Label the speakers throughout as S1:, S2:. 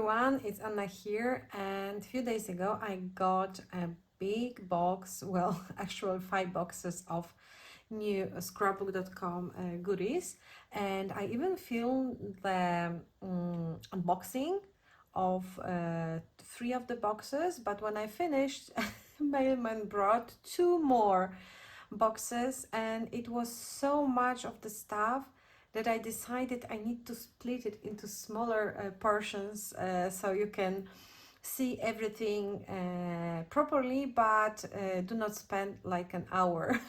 S1: everyone, it's Anna here, and a few days ago I got a big box, well, actual 5 boxes of new scrapbook.com goodies, and I even filmed the unboxing of 3 of the boxes, but when I finished, mailman brought 2 more boxes, and it was so much of the stuff that I decided I need to split it into smaller portions so you can see everything properly, but do not spend like an hour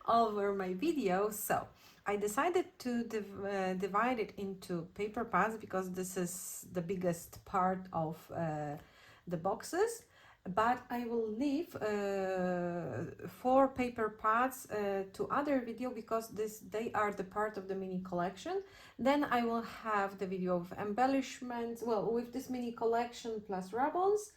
S1: over my video. So I decided to divide it into paper pads because this is the biggest part of the boxes. But I will leave 4 paper pads to other video because they are the part of the mini collection. Then I will have the video of embellishments, well, with this mini collection plus ribbons,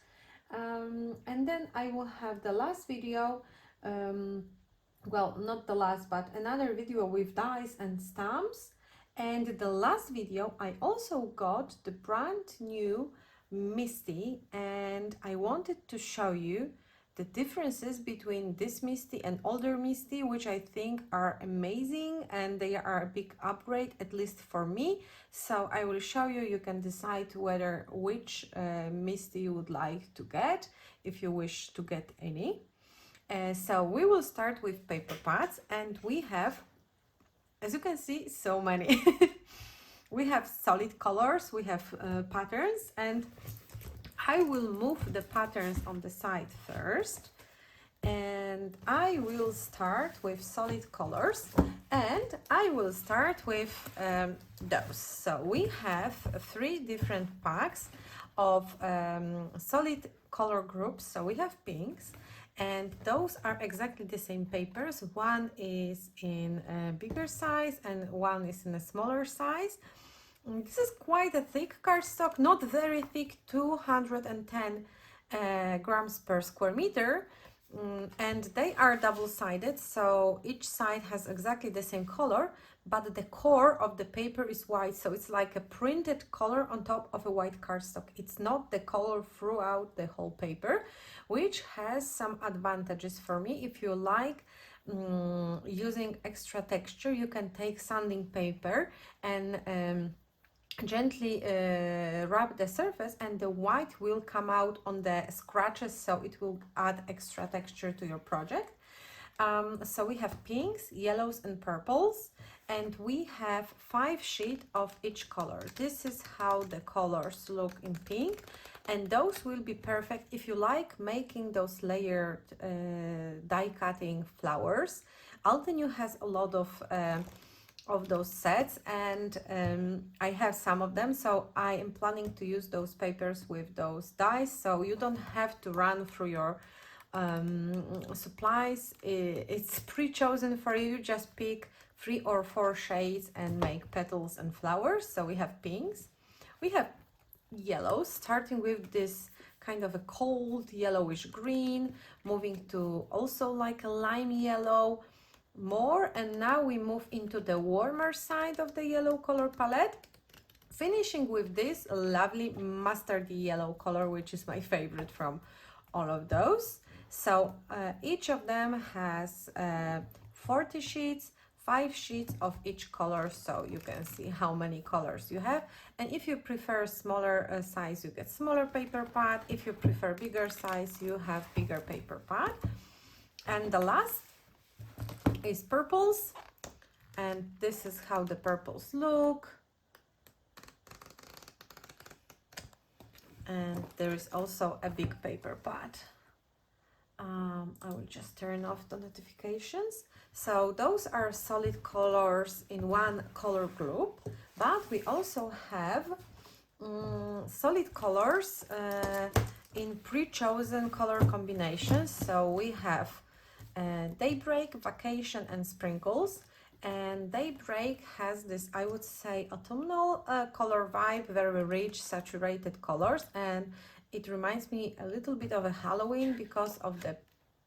S1: and then I will have the last video, well, not the last, but another video with dies and stamps. And the last video I also got the brand new Misty, and I wanted to show you the differences between this Misty and older Misty, which I think are amazing, and they are a big upgrade, at least for me. So I will show you, you can decide which Misty you would like to get, if you wish to get any. So we will start with paper pads, and we have, as you can see, so many. We have solid colors, we have patterns, and I will move the patterns on the side first, and I will start with solid colors, and I will start with those. So we have 3 different packs of solid color groups. So we have pinks, and those are exactly the same papers. One is in a bigger size and one is in a smaller size. This is quite a thick cardstock, not very thick, 210 grams per square meter, and they are double-sided, so each side has exactly the same color, but the core of the paper is white, so it's like a printed color on top of a white cardstock. It's not the color throughout the whole paper, which has some advantages for me. If you like using extra texture, you can take sanding paper and gently rub the surface, and the white will come out on the scratches, so it will add extra texture to your project. So we have pinks, yellows and purples, and we have 5 sheets of each color. This is how the colors look in pink, and those will be perfect if you like making those layered die cutting flowers. Altenew has a lot of those sets, and I have some of them, so I am planning to use those papers with those dies, so you don't have to run through your supplies. It's pre-chosen for you. Just pick 3 or 4 shades and make petals and flowers. So we have pinks, we have yellows, starting with this kind of a cold yellowish green, moving to also like a lime yellow more, and now we move into the warmer side of the yellow color palette, finishing with this lovely mustardy yellow color, which is my favorite from all of those. So each of them has 40 sheets, 5 sheets of each color, so you can see how many colors you have. And if you prefer smaller size, you get smaller paper pad. If you prefer bigger size, you have bigger paper pad. And the last is purples, and this is how the purples look. And there is also a big paper pad. I will just turn off the notifications. So those are solid colors in one color group, but we also have solid colors in pre-chosen color combinations. So we have Daybreak, Vacation and Sprinkles, and Daybreak has this, I would say, autumnal color vibe, very rich saturated colors, and it reminds me a little bit of a Halloween because of the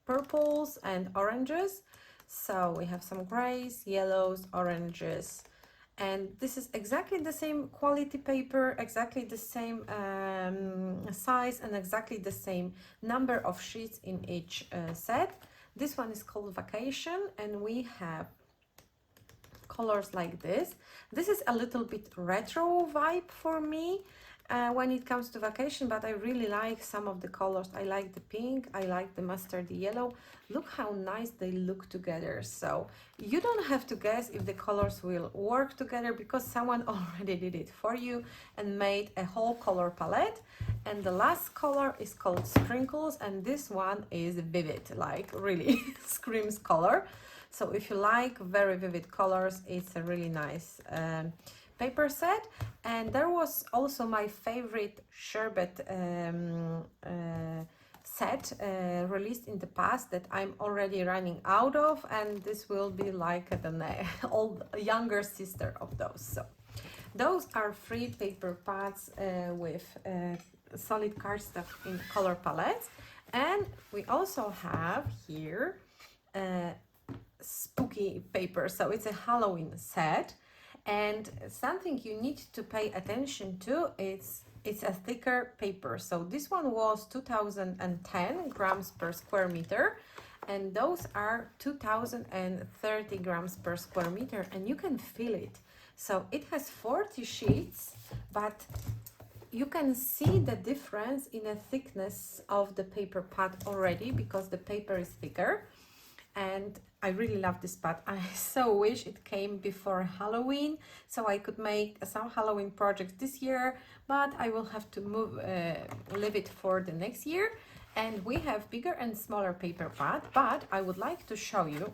S1: purples and oranges. So we have some grays, yellows, oranges, And this is exactly the same quality paper, exactly the same size, and exactly the same number of sheets in each set. This one is called Vacation, and we have colors like this. This is a little bit retro vibe for me when it comes to vacation, but I really like some of the colors. I like the pink, I like the mustard yellow. Look how nice they look together. So you don't have to guess if the colors will work together, because someone already did it for you and made a whole color palette. And the last color is called Sprinkles, and this one is vivid, like really screams color. So if you like very vivid colors, it's a really nice paper set. And there was also my favorite sherbet set released in the past that I'm already running out of, and this will be like the old younger sister of those. So those are 3 paper pads with solid cardstock in color palettes. And we also have here spooky paper, so it's a Halloween set. And something you need to pay attention to, it's a thicker paper. So this one was 2010 grams per square meter, and those are 2030 grams per square meter, and you can feel it. So it has 40 sheets, but you can see the difference in the thickness of the paper pad already, because the paper is thicker. And I really love this pad. I so wish it came before Halloween, so I could make some Halloween projects this year, but I will have to leave it for the next year. And we have bigger and smaller paper pad, but I would like to show you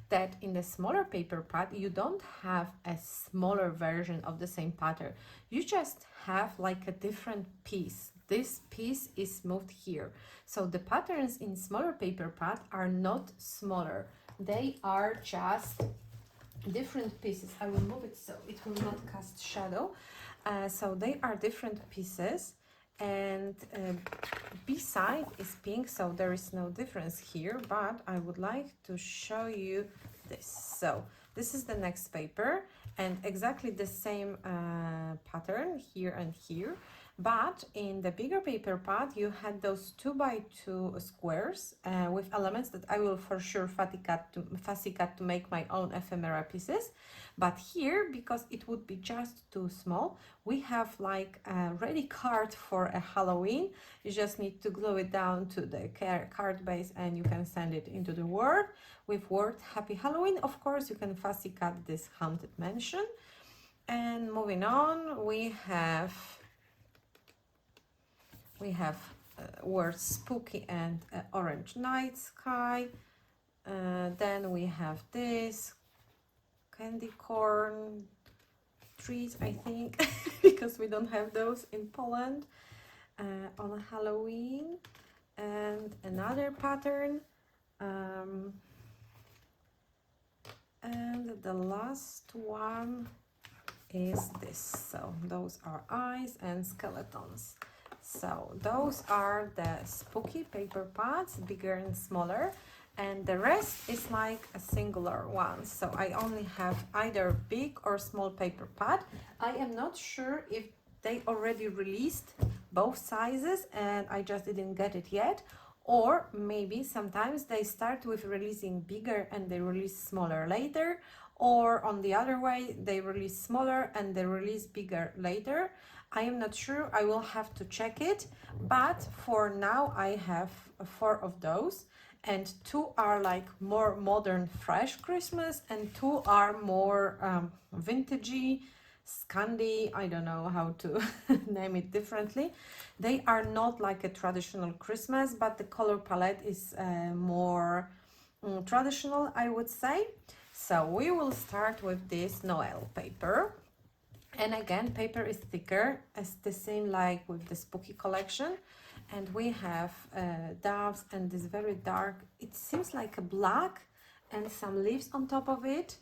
S1: that in the smaller paper pad, you don't have a smaller version of the same pattern. You just have like a different piece. This piece is moved here. So the patterns in smaller paper pad are not smaller. They are just different pieces. I will move it so it will not cast shadow. So they are different pieces. And B side is pink, so there is no difference here, but I would like to show you this. So this is the next paper, and exactly the same pattern here and here, but in the bigger paper pad you had those 2x2 squares with elements that I will for sure fussy cut to make my own ephemera pieces. But here, because it would be just too small, we have like a ready card for a Halloween. You just need to glue it down to the card base and you can send it into the world with word Happy Halloween. Of course, you can fussy cut this haunted mansion. And moving on, we have words spooky and orange night sky. Then we have this candy corn trees, I think, because we don't have those in Poland on Halloween. And another pattern. And the last one is this. So those are eyes and skeletons. So those are the spooky paper pads, bigger and smaller, and the rest is like a singular one. So I only have either big or small paper pad. I am not sure if they already released both sizes and I just didn't get it yet, or maybe sometimes they start with releasing bigger and they release smaller later, or on the other way, they release smaller and they release bigger later. I am not sure, I will have to check it, but for now I have 4 of those, and 2 are like more modern, fresh Christmas, and 2 are more vintagey, Scandi, I don't know how to name it differently. They are not like a traditional Christmas, but the color palette is more traditional, I would say. So we will start with this Noel paper. And again, paper is thicker, as the same like with the spooky collection. And we have doves and this very dark, it seems like a black and some leaves on top of it.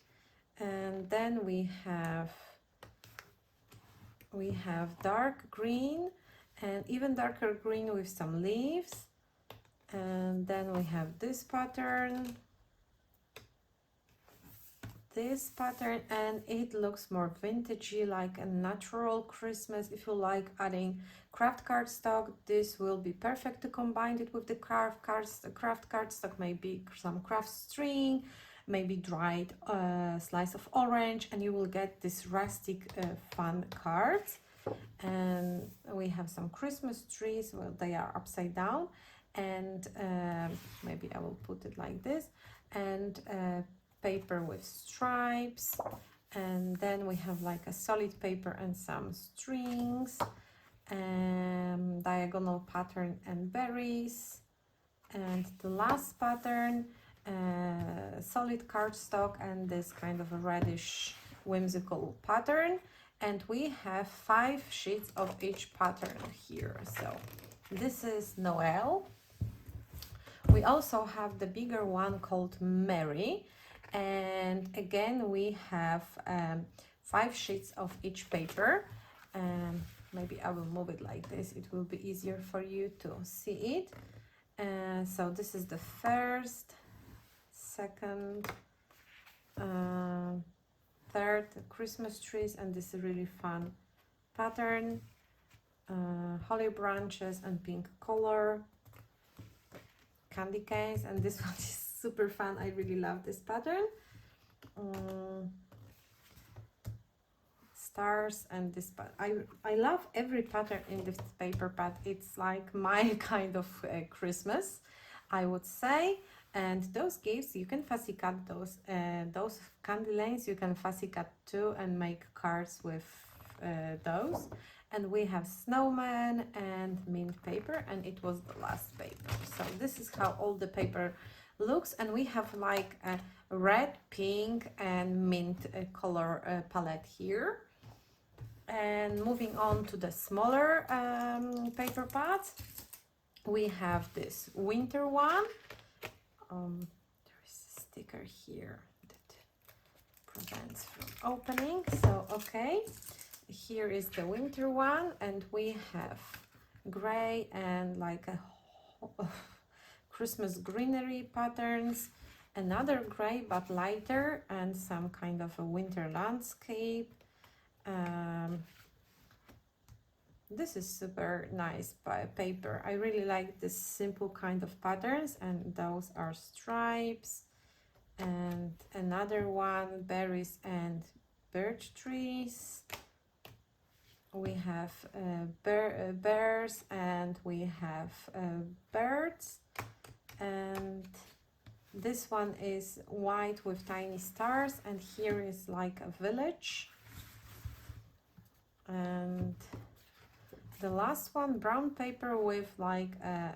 S1: And then we have dark green and even darker green with some leaves. And then we have this pattern, this pattern, and it looks more vintagey, like a natural Christmas. If you like adding craft cardstock, this will be perfect to combine it with the craft cardstock, maybe some craft string, maybe dried slice of orange, and you will get this rustic fun cards. And we have some Christmas trees. Well, they are upside down, and maybe I will put it like this, and paper with stripes, and then we have like a solid paper and some strings, diagonal pattern and berries, and the last pattern, solid cardstock and this kind of a reddish whimsical pattern. And we have 5 sheets of each pattern here. So this is Noel. We also have the bigger one called Mary, and again we have 5 sheets of each paper. Maybe I will move it like this, it will be easier for you to see it. So this is the first, second, third Christmas trees, and this is a really fun pattern, holly branches and pink color, candy canes, and this one is super fun. I really love this pattern. Stars and this, but I love every pattern in this paper pad. It's like my kind of Christmas, I would say. And those gifts, you can fussy cut those candy lanes, you can fussy cut too and make cards with those. And we have snowman and mint paper, and it was the last paper. So this is how all the paper looks, and we have like a red, pink and mint color palette here. And moving on to the smaller paper pads, we have this winter one. There is a sticker here that prevents from opening. So okay, here is the winter one, and we have gray and like a Christmas greenery patterns, another gray but lighter, and some kind of a winter landscape. This is super nice by paper. I really like this simple kind of patterns, and those are stripes. And another one, berries and birch trees. We have bears, and we have birds. And this one is white with tiny stars, and here is like a village. And the last one, brown paper with like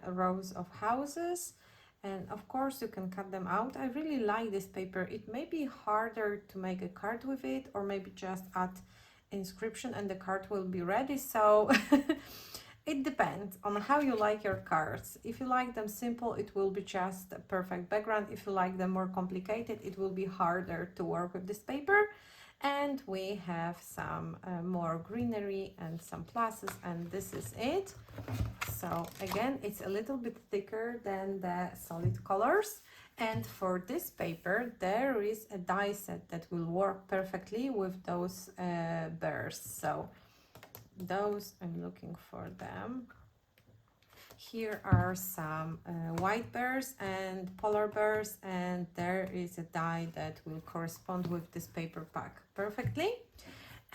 S1: rows of houses, and of course you can cut them out. I really like this paper. It may be harder to make a card with it, or maybe just add inscription and the card will be ready. So it depends on how you like your cards. If you like them simple, it will be just a perfect background. If you like them more complicated, it will be harder to work with this paper. And we have some more greenery and some pluses, and this is it. So again, it's a little bit thicker than the solid colors. And for this paper, there is a die set that will work perfectly with those bears. So those, I'm looking for them. Here are some white bears and polar bears, and there is a die that will correspond with this paper pack perfectly.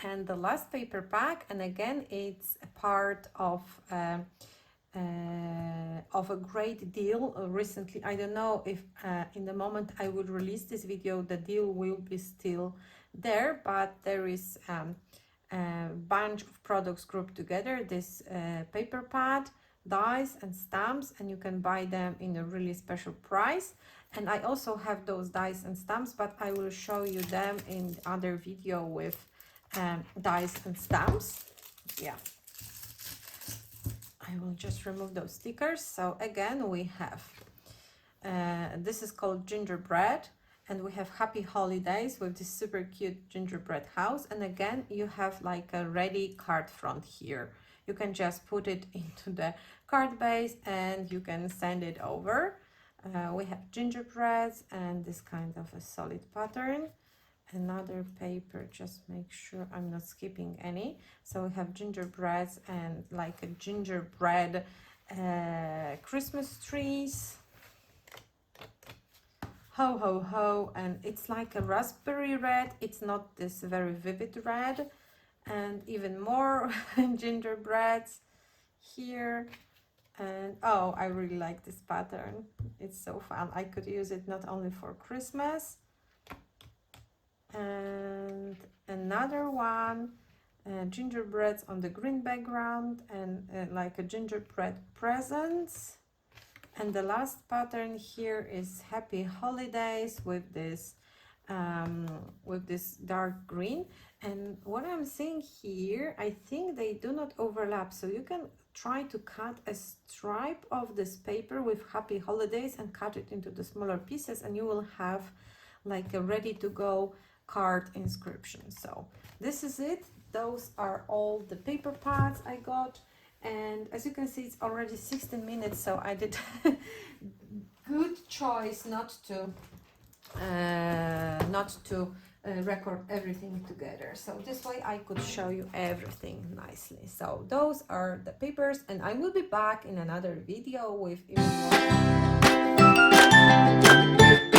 S1: And the last paper pack, and again it's a part of a great deal recently. I don't know if in the moment I will release this video the deal will be still there, but there is a bunch of products grouped together. This paper pad, dies and stamps, and you can buy them in a really special price. And I also have those dies and stamps, but I will show you them in the other video with dies and stamps. Yeah, I will just remove those stickers. So again, we have this is called gingerbread, and we have happy holidays with this super cute gingerbread house. And again, you have like a ready card front here. You can just put it into the card base and you can send it over. We have gingerbreads and this kind of a solid pattern. another paper, just make sure I'm not skipping any. So we have gingerbreads and like a gingerbread Christmas trees. Ho ho ho, and it's like a raspberry red. It's not this very vivid red. And even more gingerbreads here. And oh, I really like this pattern. It's so fun. I could use it not only for Christmas. And another one, gingerbreads on the green background, and like a gingerbread presents. And the last pattern here is Happy Holidays with this dark green. And what I'm seeing here, I think they do not overlap, so you can try to cut a stripe of this paper with Happy Holidays and cut it into the smaller pieces, and you will have like a ready to go card inscription. So this is it. Those are all the paper pads I got. And as you can see, it's already 16 minutes, so I did good choice not to record everything together. So this way I could show you everything nicely. So those are the papers, and I will be back in another video with even more.